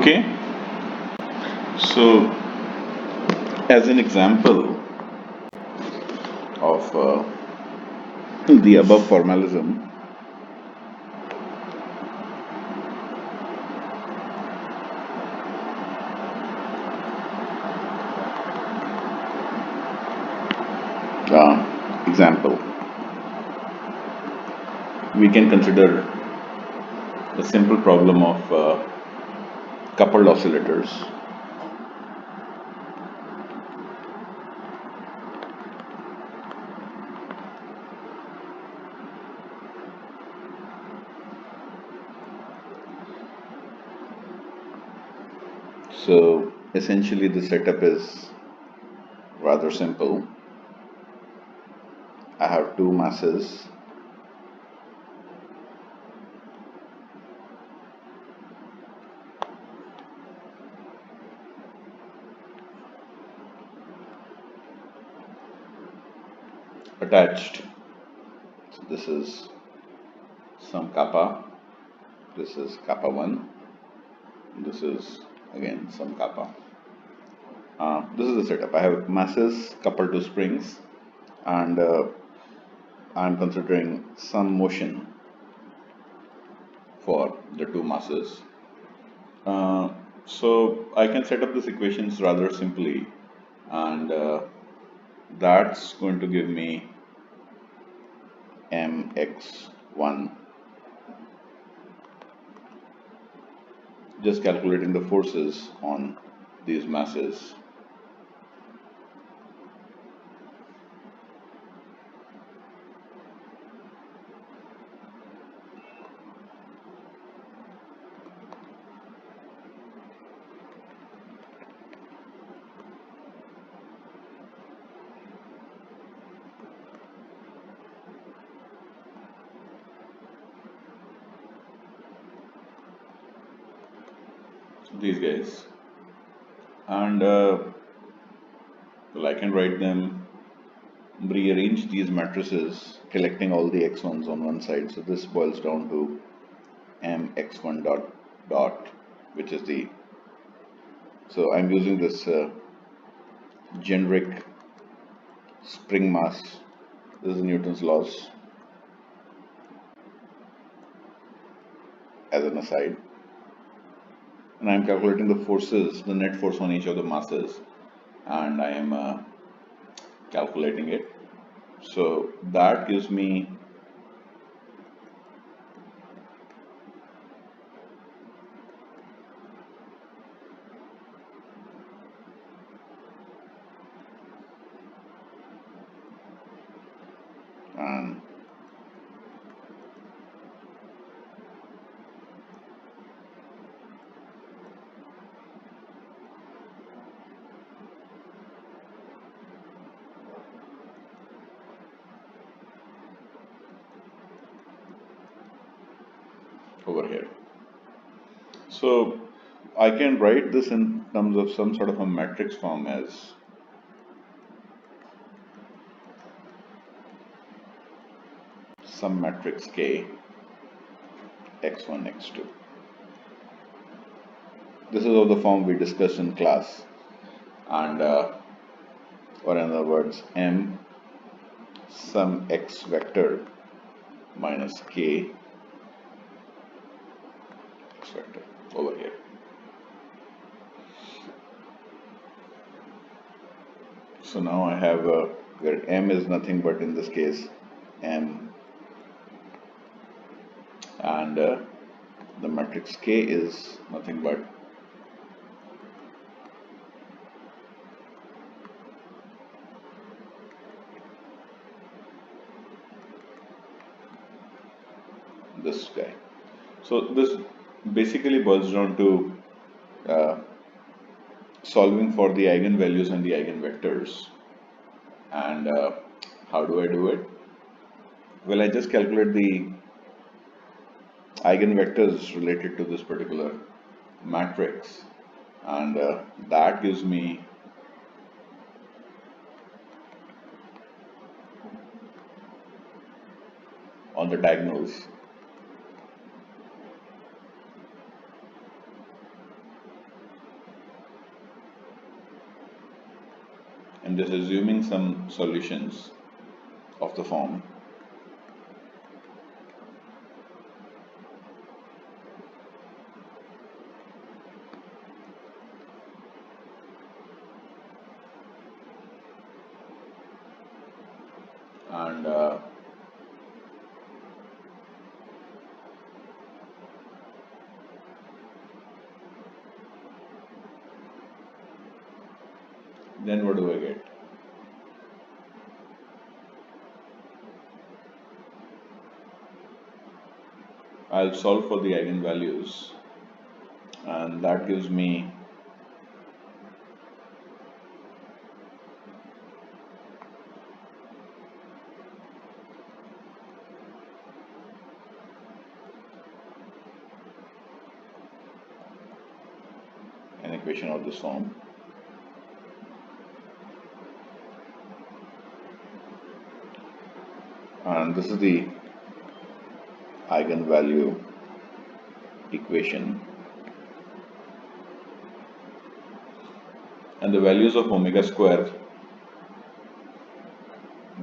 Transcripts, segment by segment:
Okay, so as an example of the above formalism, example, we can consider a simple problem of coupled oscillators. So essentially, the setup is rather simple. I have two masses attached. So this is some kappa, this is kappa 1, this is again some kappa. This is the setup. I have masses coupled to springs, and I'm considering some motion for the two masses. So I can set up these equations rather simply, and that's going to give me mx1. Just calculating the forces on these masses. These guys, and well, I can write them, rearrange these matrices, collecting all the x1s on one side. So this boils down to mx1 dot, which is the, so I'm using this generic spring mass. This is Newton's laws as an aside, and I'm calculating the forces, the net force on each of the masses, and I am calculating it. So that gives me um, over here. So I can write this in terms of some sort of a matrix form as some matrix K, x1, x2. This is of the form we discussed in class, and or in other words, m some x vector minus k x vector over here. So now I have where m is nothing but, in this case, m, and the matrix K is nothing but this guy. So this basically boils down to uh, solving for the eigenvalues and the eigenvectors. And how do I do it? Well, I just calculate the eigenvectors related to this particular matrix, and that gives me on the diagonals I'm just assuming some solutions of the form, and then what do I get? I'll solve for the eigenvalues, and that gives me an equation of this form. And this is the eigenvalue equation, and the values of omega square,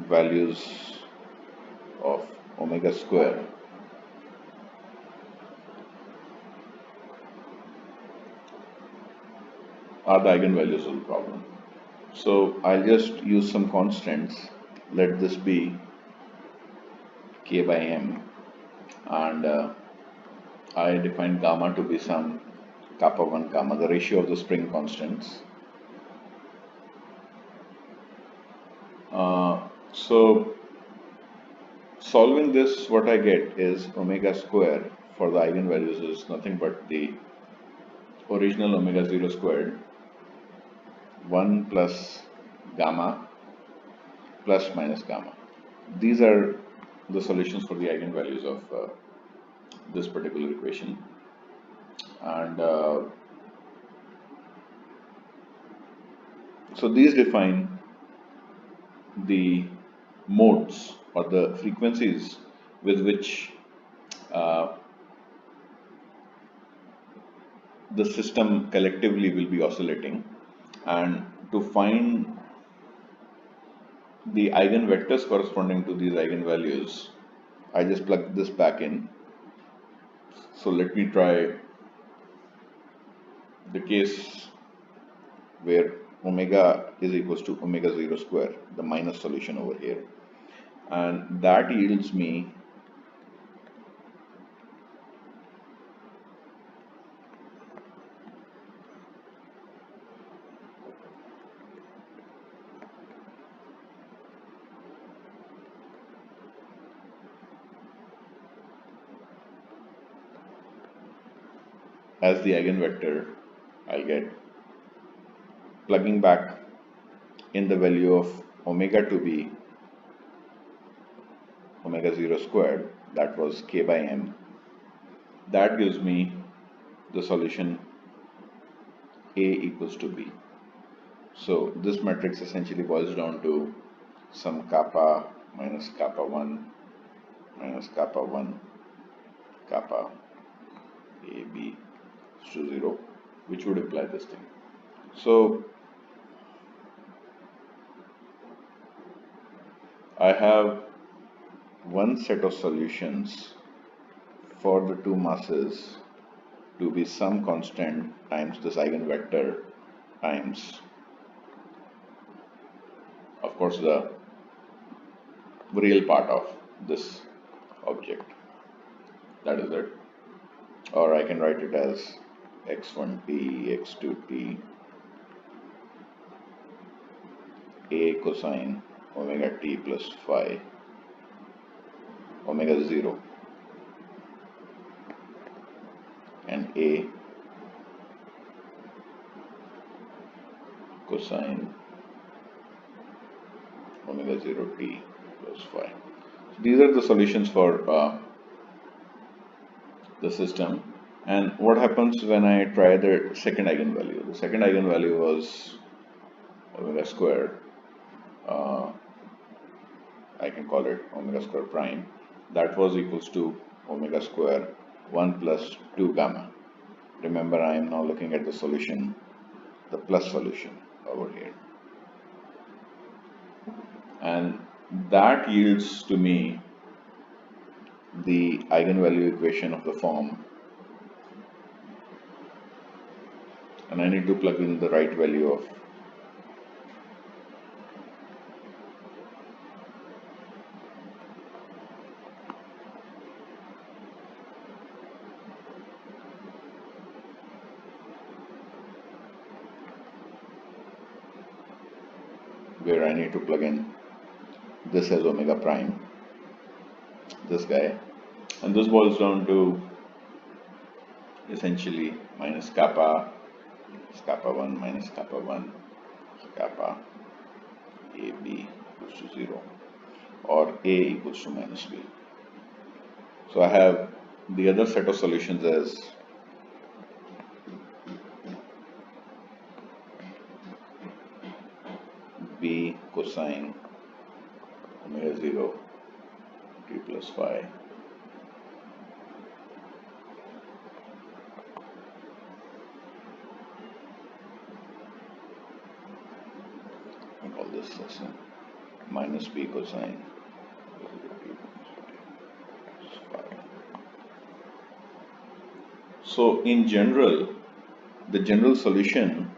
values of omega square are the eigenvalues of the problem. So I'll just use some constants. Let this be k by m, and I define gamma to be some kappa 1 gamma, the ratio of the spring constants. So solving this, what I get is omega square for the eigenvalues is nothing but the original omega 0 squared 1 plus gamma plus minus gamma. These are the solutions for the eigenvalues of this particular equation, and so these define the modes or the frequencies with which uh, the system collectively will be oscillating. And to find the eigenvectors corresponding to these eigenvalues, I just plug this back in. So let me try the case where omega is equals to omega 0 square, the minus solution over here, and that yields me as the eigenvector. I'll get, plugging back in the value of omega to be omega 0 squared, that was k by m, that gives me the solution A equals to B. So this matrix essentially boils down to some kappa minus kappa 1 minus kappa 1 kappa A B to 0, which would imply this thing. So I have one set of solutions for the two masses to be some constant times this eigenvector times, of course, the real part of this object. That is it. Or I can write it as x1t, x2t, a cosine omega t plus phi omega 0, and a cosine omega 0 t plus phi. So these are the solutions for the system. And what happens when I try the second eigenvalue? The second eigenvalue was omega squared. I can call it omega square prime. That was equals to omega square 1 plus 2 gamma. Remember, I am now looking at the solution, the plus solution over here. and that yields to me the eigenvalue equation of the form, and I need to plug in the right value of where I need to plug in this as omega prime, this guy, and this boils down to essentially minus kappa, kappa 1 minus kappa 1, kappa a b equals to 0, or a equals to minus b. So I have the other set of solutions as b cosine omega 0 t plus phi and all this as minus b cosine. So in general, the general solution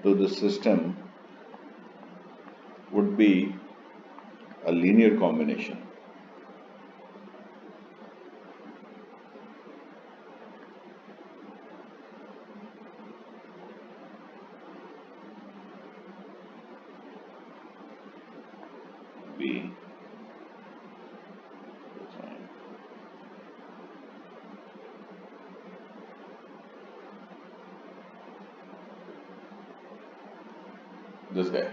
to this system would be a linear combination. B cosine. This guy.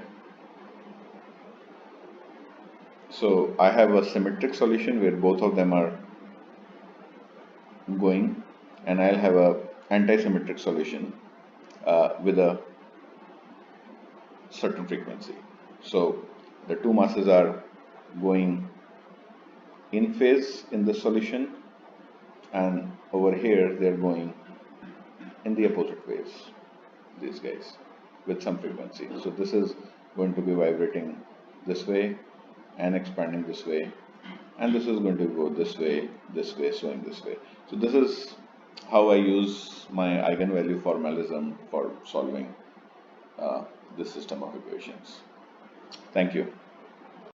So I have a symmetric solution where both of them are going, and I'll have a anti-symmetric solution with a certain frequency. So the two masses are going in phase in the solution, and over here they're going in the opposite phase, these guys, with some frequency. So this is going to be vibrating this way and expanding this way, and this is going to go this way, swing this way. So this is how I use my eigenvalue formalism for solving this system of equations. Thank you.